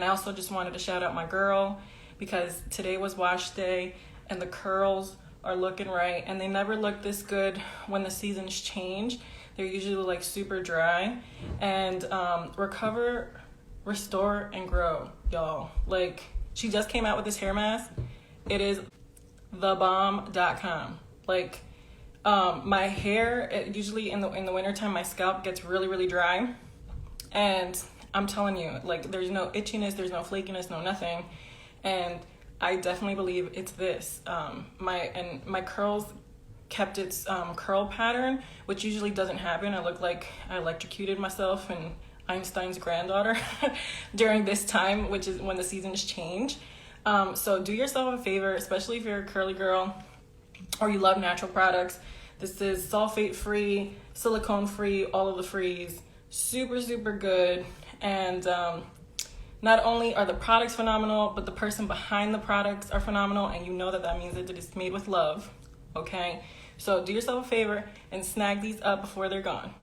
And I also just wanted to shout out my girl, because today was wash day and the curls are looking right, and they never look this good when the seasons change. They're usually like super dry. And Recover, Restore, and Grow, y'all. Like, she just came out with this hair mask. It is thebomb.com. Like, my hair, usually in the wintertime, my scalp gets really, really dry. And I'm telling you, like, there's no itchiness, there's no flakiness, no nothing. And I definitely believe it's this. My curls kept its curl pattern, which usually doesn't happen. I look like I electrocuted myself and Einstein's granddaughter during this time, which is when the seasons change. So do yourself a favor, especially if you're a curly girl or you love natural products. This is sulfate free, silicone free, all of the frees. Super, super good. And not only are the products phenomenal, but the person behind the products are phenomenal, and you know that means that it is made with love. Okay? So do yourself a favor and snag these up before they're gone.